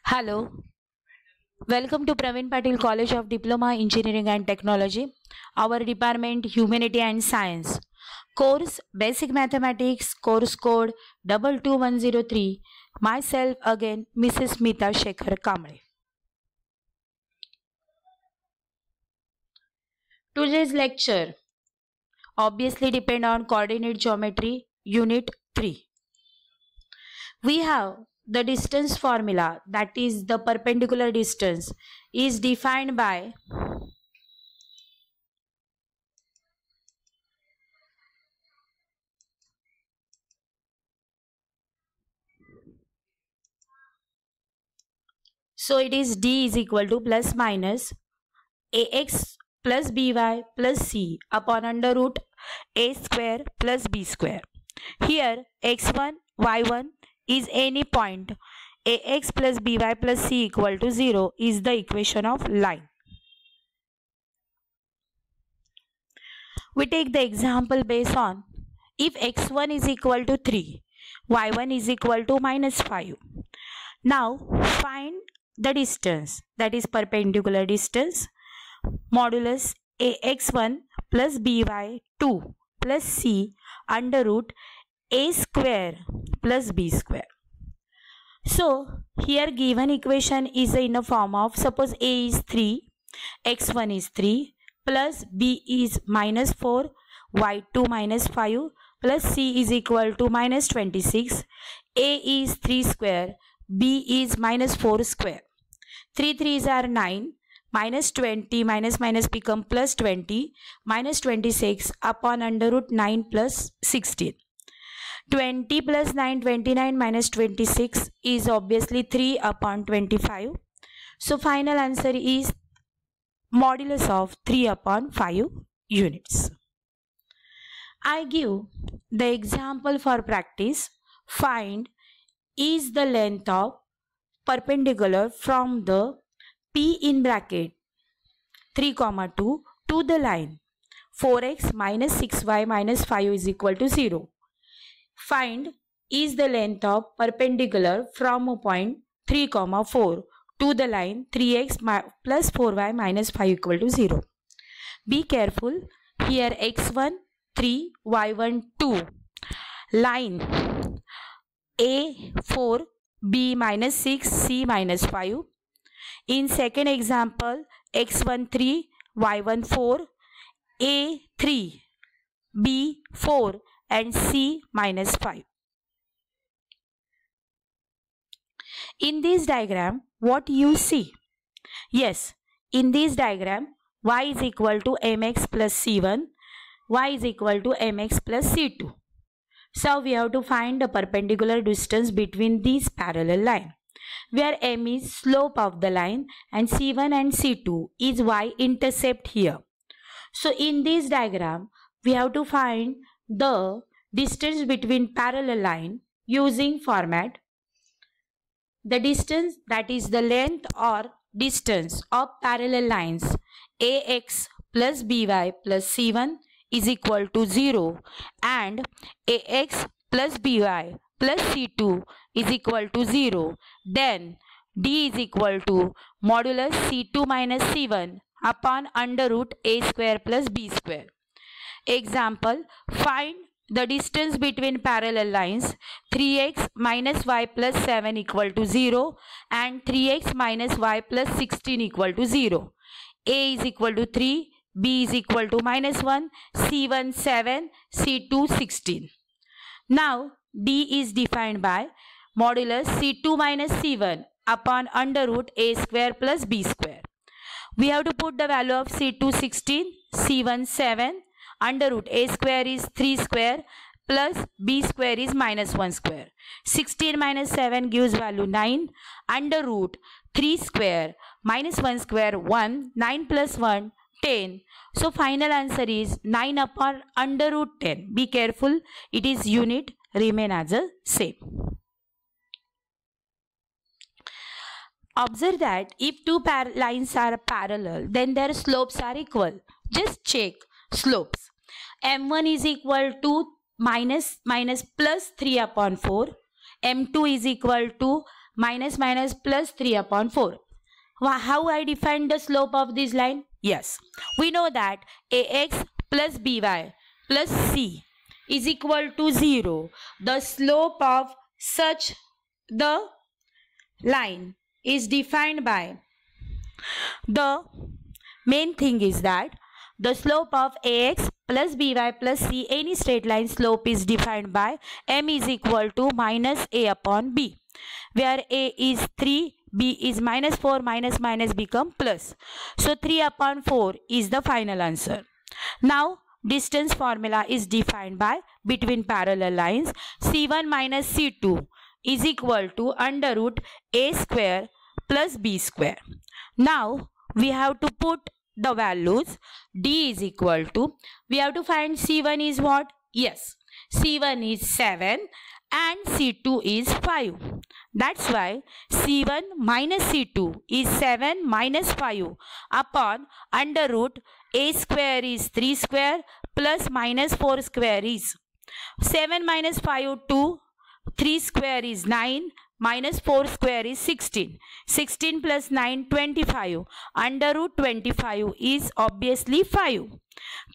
Hello, welcome to Praveen Patil College of Diploma Engineering and Technology. Our department Humanity and Science. Course Basic Mathematics, course code 22103. Myself again, Mrs. Smita Shekhar Kamble. Today's lecture obviously depend on coordinate geometry, unit 3. We have the distance formula, that is the perpendicular distance is defined by so it is d is equal to plus minus ax plus by plus c upon under root a square plus b square. Here x1, y1 is any point. Ax plus by plus c equal to 0 is the equation of line. We take the example based on if x1 is equal to 3, y1 is equal to minus 5. Now find the distance, that is perpendicular distance, modulus ax1 plus by 2 plus c under root a square plus b square. So here given equation is in the form of, suppose a is 3, x1 is 3 plus b is minus 4, y2 minus 5 plus c is equal to minus 26. A is 3 square, b is minus 4 square. 3 3s are 9, minus 20 minus minus become plus 20, minus 26 upon under root 9 plus 16. 20 plus 9, 29 minus 26 is obviously 3 upon 25. So final answer is modulus of 3 upon 5 units. I give the example for practice. Find is the length of perpendicular from the P in bracket 3, 2 to the line 4x minus 6y minus 5 is equal to 0. Find is the length of perpendicular from a point 3, 4 to the line 3x plus 4y minus 5 equal to 0. Be careful, here x1 3, y1 2, line a4, b minus 6, c minus 5. In second example, x1 3, y1 4, a 3, b 4 and c minus 5. In this diagram, what you see? Yes, in this diagram, y is equal to mx plus c1, y is equal to mx plus c2. So we have to find the perpendicular distance between these parallel lines, where m is slope of the line and c1 and c2 is y-intercept here. So in this diagram, we have to find the distance between parallel line using format. The distance, that is the length or distance of parallel lines ax plus by plus c1 is equal to 0 and ax plus by plus c2 is equal to 0. Then d is equal to modulus c2 minus c1 upon under root a square plus b square. Example, find the distance between parallel lines 3x minus y plus 7 equal to 0 and 3x minus y plus 16 equal to 0. A is equal to 3, b is equal to minus 1, c1 7, c2 16. Now d is defined by modulus c2 minus c1 upon under root a square plus b square. We have to put the value of c2 16, c1 7, under root a square is 3 square plus b square is minus 1 square. 16 minus 7 gives value 9, under root 3 square minus 1 square 1, 9 plus 1 10. So final answer is 9 upon under root 10. Be careful, it is unit, remain as a same. Observe that if two lines are parallel, then their slopes are equal. Just check slopes. M1 is equal to minus plus 3 upon 4. M2 is equal to minus minus plus 3 upon 4. How I define the slope of this line? Yes, we know that ax plus by plus c is equal to 0. The slope of such the line is defined by, the main thing is that the slope of ax plus by plus c, any straight line slope, is defined by m is equal to minus a upon b, where a is 3, b is minus 4, minus minus become plus. So 3 upon 4 is the final answer. Now distance formula is defined by between parallel lines c1 minus c2 is equal to under root a square plus b square. Now we have to put the values. D is equal to, we have to find c1 is what? Yes, c1 is 7 and c2 is 5. That's why c1 minus c2 is 7 minus 5 upon under root a square is 3 square plus minus 4 square is 7 minus 5 2, 3 square is 9, minus 4 square is 16. 16 plus 9, 25. Under root 25 is obviously 5.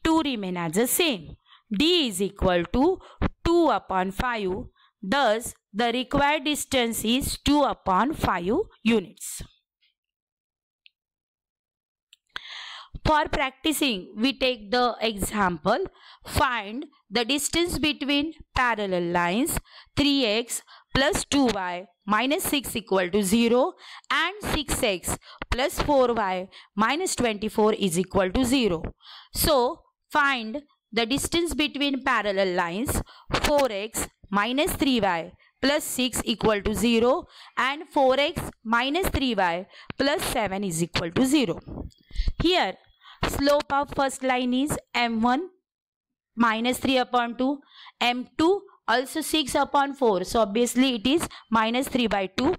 2 remain as the same. D is equal to 2 upon 5. Thus, the required distance is 2 upon 5 units. For practicing, we take the example. Find the distance between parallel lines 3x plus 2y minus 6 equal to 0 and 6x plus 4y minus 24 is equal to 0. So, find the distance between parallel lines 4x minus 3y plus 6 equal to 0 and 4x minus 3y plus 7 is equal to 0. Here, slope of first line is m1 minus 3 upon 2, m2 also 6 upon 4, so obviously it is minus 3 by 2,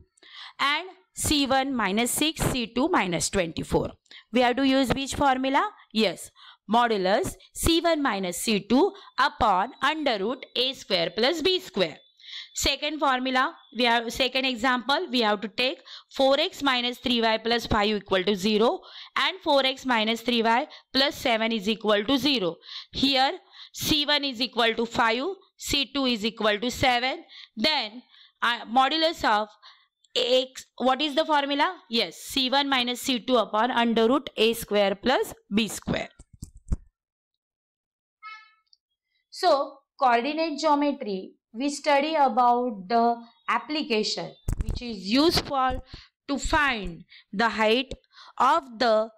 and c1 minus 6, c2 minus 24. We have to use which formula? Yes, modulus c1 minus c2 upon under root a square plus b square. Second formula, second example, we have to take 4x minus 3y plus 5 equal to 0 and 4x minus 3y plus 7 is equal to 0. Here c1 is equal to 5, c2 is equal to 7. Then modulus of x, what is the formula? Yes, c1 minus c2 upon under root a square plus b square. So, coordinate geometry, we study about the application which is useful to find the height of the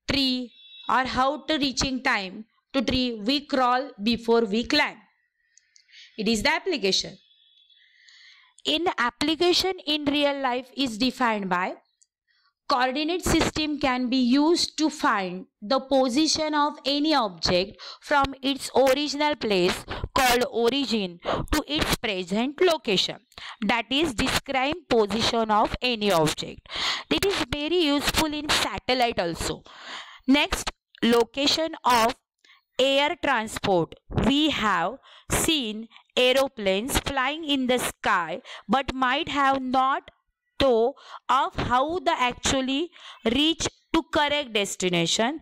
tree or how to reaching time to tree we crawl before we climb. It is the application. In application in real life is defined by coordinate system can be used to find the position of any object from its original place called origin to its present location. That is describe position of any object. It is very useful in satellite also. Next, location of air transport. We have seen aeroplanes flying in the sky but might have not thought of how they actually reach to correct destination.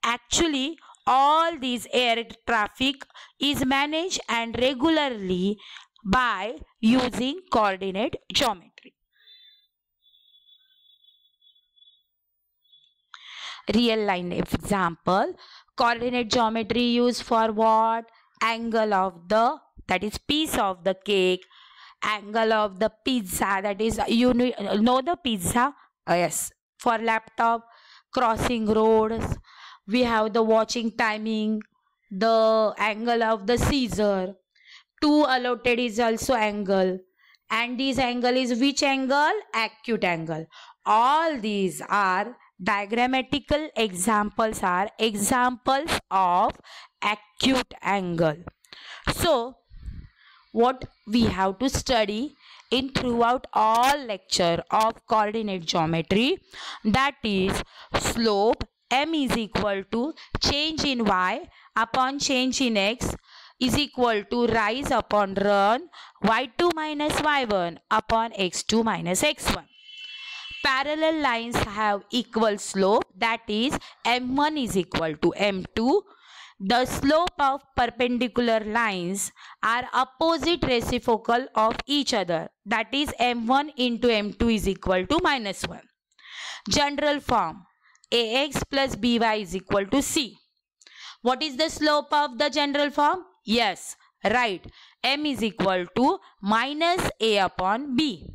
Actually, all these air traffic is managed and regularly by using coordinate geometry. Real line example. Coordinate geometry used for what? Angle of the, that is piece of the cake. Angle of the pizza, that is, you know the pizza? Yes. For laptop, crossing roads. We have the watching timing, the angle of the scissor. 2 allotted is also angle. And this angle is which angle? Acute angle. All these are diagrammatical examples, are examples of acute angle. So, what we have to study in throughout all lecture of coordinate geometry, that is slope m is equal to change in y upon change in x is equal to rise upon run y2 minus y1 upon x2 minus x1. Parallel lines have equal slope, that is m1 is equal to m2. The slope of perpendicular lines are opposite reciprocal of each other, that is m1 into m2 is equal to minus 1. General form, ax plus by is equal to c. What is the slope of the general form? Yes, right, m is equal to minus a upon b.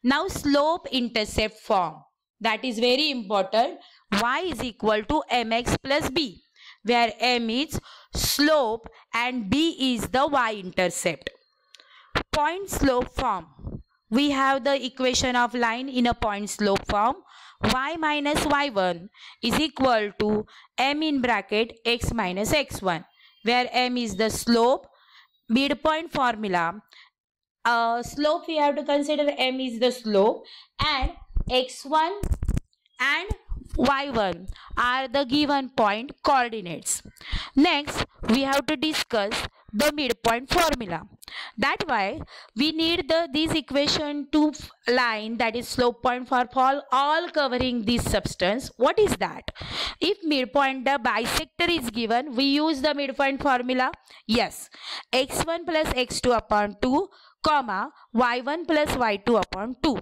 Now slope intercept form, that is very important. Y is equal to mx plus b, where m is slope and b is the y-intercept. Point slope form, we have the equation of line in a point slope form. Y minus y1 is equal to m in bracket x minus x1, where m is the slope. Midpoint formula, slope we have to consider m is the slope, and x1 and y1 are the given point coordinates. Next, we have to discuss the midpoint formula. That why we need this equation to line, that is slope point for all covering this substance. What is that? If midpoint the bisector is given, we use the midpoint formula. Yes, x1 plus x2 upon 2 comma y1 plus y2 upon 2.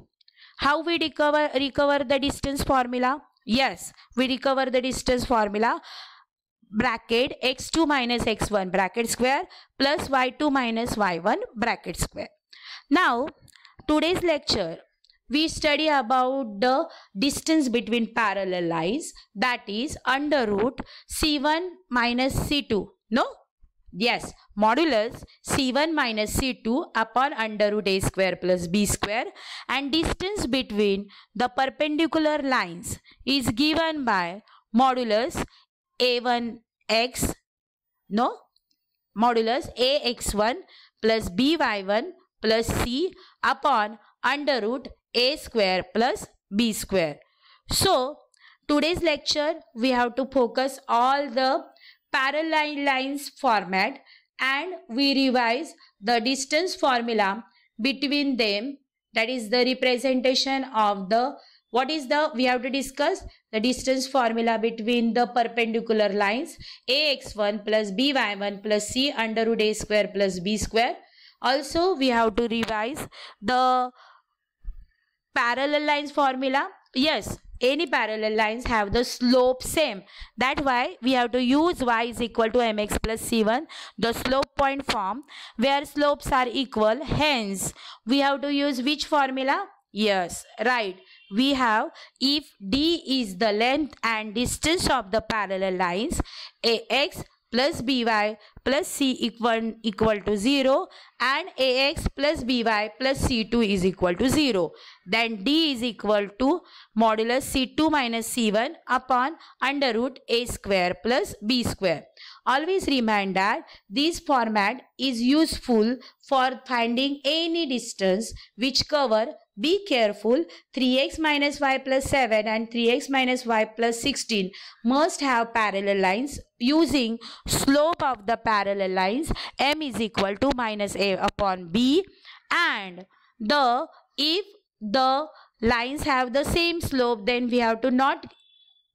How we recover the distance formula? Yes, we recover the distance formula, bracket x2 minus x1 bracket square plus y2 minus y1 bracket square. Now, today's lecture, we study about the distance between parallel lines, that is under root c1 minus c2. No? Yes, modulus c1 minus c2 upon under root a square plus b square, and distance between the perpendicular lines is given by modulus a1x, no, modulus ax1 plus by1 plus c upon under root a square plus b square. So, today's lecture, we have to focus all the parallel lines format, and we revise the distance formula between them, that is the representation of the, we have to discuss the distance formula between the perpendicular lines ax1 plus by1 plus c under root a square plus b square. Also, we have to revise the parallel lines formula. Yes, any parallel lines have the slope same. That's why we have to use y is equal to mx plus c1, the slope point form, where slopes are equal. Hence, we have to use which formula? Yes, right. We have, if d is the length and distance of the parallel lines, ax plus by plus c equal to 0 and ax plus by plus c2 is equal to 0. Then d is equal to modulus c2 minus c1 upon under root a square plus b square. Always remind that this format is useful for finding any distance which cover. Be careful, 3x minus y plus 7 and 3x minus y plus 16 must have parallel lines. Using slope of the parallel lines, m is equal to minus a upon b, and if the lines have the same slope, then we have to not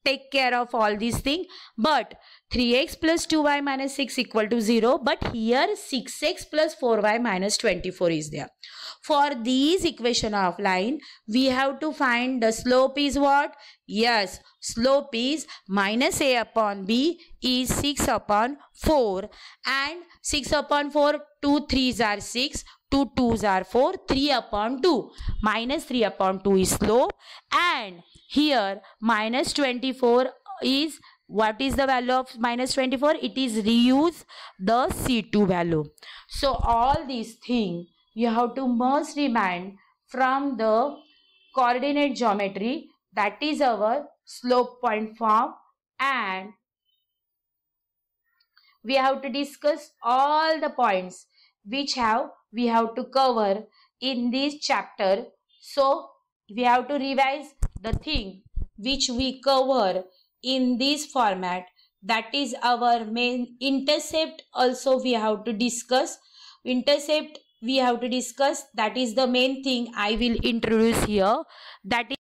take care of all these things. But 3x plus 2y minus 6 equal to 0. But here 6x plus 4y minus 24 is there. For these equation of line, we have to find the slope is what? Yes, slope is minus a upon b is 6 upon 4. And 6 upon 4, 2 3s are 6. 2 2s are 4, 3 upon 2. Minus 3 upon 2 is slope. And here minus 24 is, what is the value of minus 24? It is reuse the C2 value. So all these things you have to must remind from the coordinate geometry, that is our slope point form, and we have to discuss all the points which we have to cover in this chapter. So we have to revise the thing which we cover in this format. that is our main intercept. Also we have to discuss intercept, that is the main thing I will introduce here. That is